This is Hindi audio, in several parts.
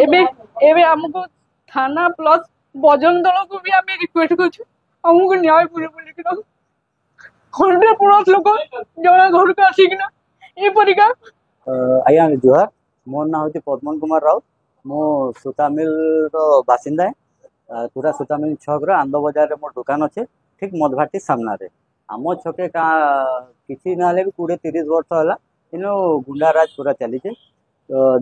एबे एबे हमको थाना प्लस बजन दल को भी आम रिक्वेस्ट करछु हमको न्याय पूरे बोली कि 100+ लोक जणा घर को आसिकिना ए परिका आज्ञा जुहार मोर ना हूँ पद्मन कुमार राउत मो सूता मिल बासिंदा है पूरा सूता मिल छक आंद बजार मोर दुकान अच्छे ठीक मधभाटी सामना रे आम छके का किसी ना भी 20-30 वर्ष है इनो गुंडाराज पूरा चली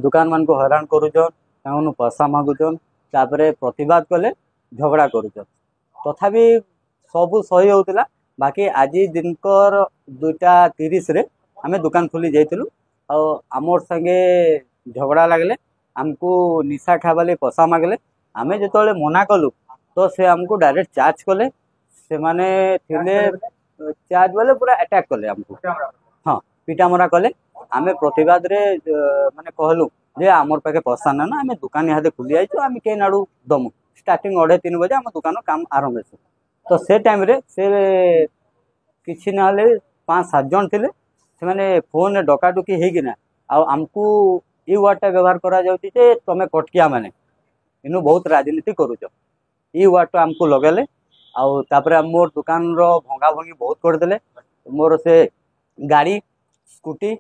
दुकान मान को हैरान करुचन पैसा मागुचन तापर प्रतिवाद कले झगड़ा करुचन तथापि सबू सही होता बाकी आज दिनकर 2:30 रे आमे दुकान खोली जाइलु आमर संगे झगड़ा लगले आमको निशा खावा लगे पैसा मागले आमे जो मना कलु तो से आमको डायरेक्ट चार्ज कले से माने थिले चार्ज वाले पूरा अटैक कले आमको हाँ पिटामरा कले आमे प्रतिवाद रे माने कहलु जे आमर पाखे पैसा ना आमे दुकान यहाँ खोली जाइछु आमे के नाडू दमु स्टार्टिंग 2:30 बजे आम दुकान काम आरंभ है तो से टाइम रे से किसी ना 5-7 जन थे से फोन डकाडुकी होना आमको ये वार्डटा व्यवहार करा जाउची जे तमे कटकिया माने इनु बहुत राजनीति करूच ये वार्डटा आमको लगेले आउे मोर दुकान भंगा भंगी बहुत करदे मोर से गाड़ी स्कूटी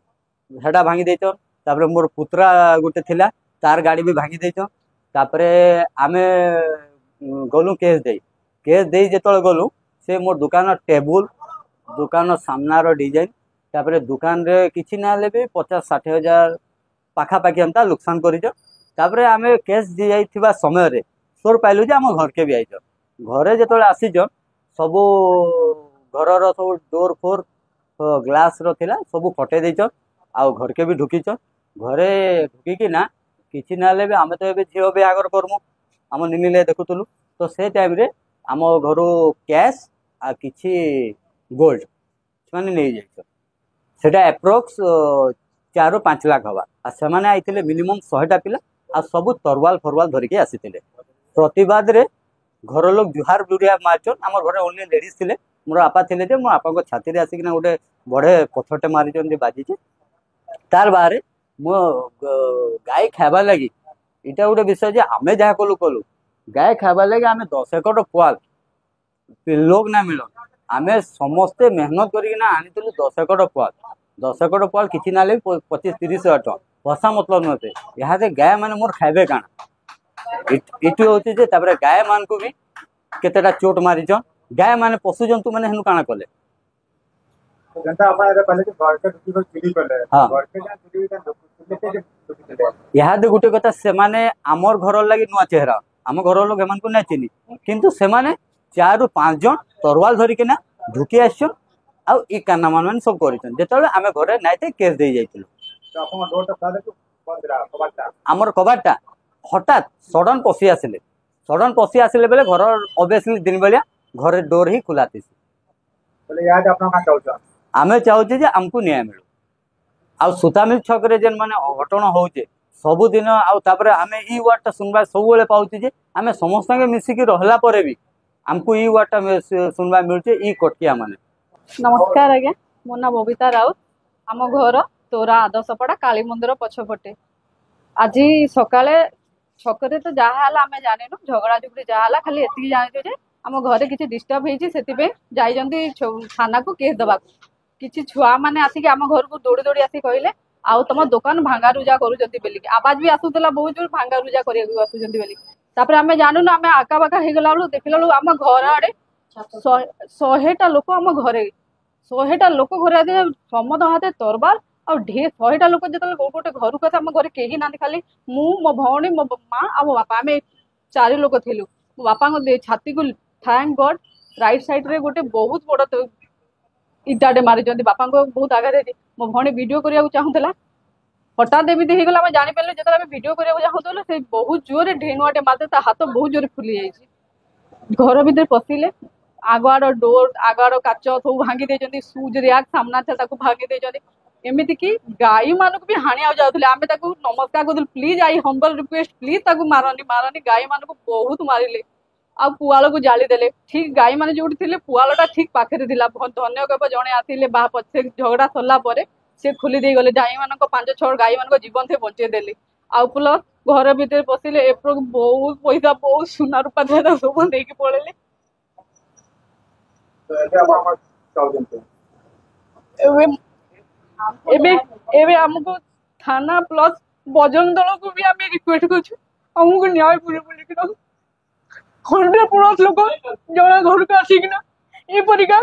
हेटा भांगी देचन तापर मोर पुत्रा गोटे थिला तार गाड़ी भी भांगी देचन तापर आमे गलु केस दे जो गलु से मोर दुकान टेबुल दुकान सामनार डिजाइन तापर दुकान रे किसी ना भी 50-60 हजार पाखापाखि हम नुकसान कर आमे केस दी जाइथिबा समय रे सोर पाइलु जे आम घर के भी आइछ घरे जो आसीचन सबू घर सब डोर फोर ग्लास रो थिला सबू फटे देचन आउ घर के भी ढुकीचन घरे ढुकी ना किसी ना भी आमे तो ए झील बाहागर करमु आम निमिले देखुलु तो से टाइम रे आम घर कैश आ किछि गोल्ड से नहीं जाइछ सेटा एप्रोक्स 4-5 लाख हवा आ सेमाने आइथिले मिनिमम 100टा पिला आ सब तरवाल फरवाल धरिके आसीथिले प्रतिवाद रे घर लोग जुहार बुढ़िया मारचन आम घर ओनली लेडीज थे मोर आपा थे जे मो आपा छाती रे आसिकिना गोटे बड़े पथरटे मारिचन जे बाजी तार बाहर मो गाय खावा लगी इटा गोटे विषय जे आमे जहाँ कलु कलु गाय खावा लगे आमे 10 एकड़ पुआल लोग ना मिलन आमे समस्ते मेहनत करना आनीलु 10 एकड़ पुआल 10 एकड़ पुआल किसी ना 25-30 हजार टन पैसा मतलब नुहे यहाँ गाय मैंने मोर खाइबे काना इटू हूँ गाय मान को भी केतेटा चोट मारिचन गाय माने पशु जंतु मैंने हेनु काना कले यहाँ गोटे कथा से आमर घर लगी नुआ चेहरा आम घर लोग एमान को ना चिनी किंतु से 4-5 जन तरवाल धरिकिना ढुकी आसन आउ ई काना मान सब करिसन जेतले आमे घरे नाइते केस दे जाइतिलु आमर कबाटा हठात सडन पसी आसिले बेले घर ऑब्वियसली दिन बेलिया घर डोर ही खुला थी आमे चाहूचे जे हमको न्याय मिलू आ सूतामिल छक रे जेन माने घटना होचे सबुदिन आमे ई वार्डटा सुनवा सब पाऊँ जे आमे समस्त मिसिकी रहला परे भी हमको ई वार्डटा सुनवा मिलुचे ई कटकिया माने। नमस्कार आज्ञा मो ना बबीता राउत आम घर तोरा आदर्शपड़ा काली मंदिर पछपटे आज सकाळे छकरे तो जहाँ आम जाने झगड़ा झुगड़ी जहाँ खाली एति जाने आम घर किसी डिस्टर्ब होती थाना को केस दबा किसी छुआ मैंने आसिक आम घर को दौड़ी दौड़ी आसी कहले आउ तुम दुकान भांगा रुजा कर आवाज भी आसूला बहुत जोर भांगा रुजा कर आम जानू आम आका बाका हो गला बेलू देखला बेलू आम घर आड़े 100टा लोक आम घरे 100टा लोक घरे समद हाथे तरबार और ढेर 100टा लोक जो गोटे घर को आम घर कहीं ना खाली मु मो भौणी मो माँ आ मो बापा आम 4 लोक थिलु मो बापा छाती को थैंक गॉड राइट साइड रे गोटे बहुत बड़ इटाटे मारी बापा को बहुत आघात मो भौणी वीडियो करने चाहूला हठात एमती होगा आम जापर जो वीडियो करने चाहूल से बहुत जोर ढेनुआटे मारते हाथ बहुत जोर फुली जाइए घर भीतर पशिले आगुआड़ डोर आगुआड़ काच सब भांगी सुज रैक सामना था भांगी एमती कि गाई मानक भी हाणिया जाऊे आम नमस्कार करूँ please I humble request please मारनी मारनी गाई मानक बहुत मारे आ पुआल को जाली देले ठीक गाई माने जो थे पुआलटा ठीक पाखे धन्य कब जड़े आसे पछे झगड़ा सरला से खोली दे गले गाई मान 5-6 गाई मान जीवन से बचे देले ଆଉ ପ୍ଲସ୍ ଘର ଭିତରେ ପଶିଲେ ଏପଟକୁ ବହୁତ ପଇସା, ବହୁତ ସୁନା ରୂପା ଯାହା ସବୁ ନେଇକି ପଳେଇଲେ। ଏବେ ଏବେ ଏବେ ଆମକୁ ଥାନା ପ୍ଲସ୍ ବଜରଙ୍ଗ ଦଳକୁ ବି ଆମେ ରିକ୍ୱେଷ୍ଟ କରୁଛୁ, ଆମକୁ ନ୍ୟାୟ ମିଳିବ ବୋଲିକିନା। 100+ ଲୋକ ଜଣେ ଘରକୁ ଆସିକିନା ଏପରିକା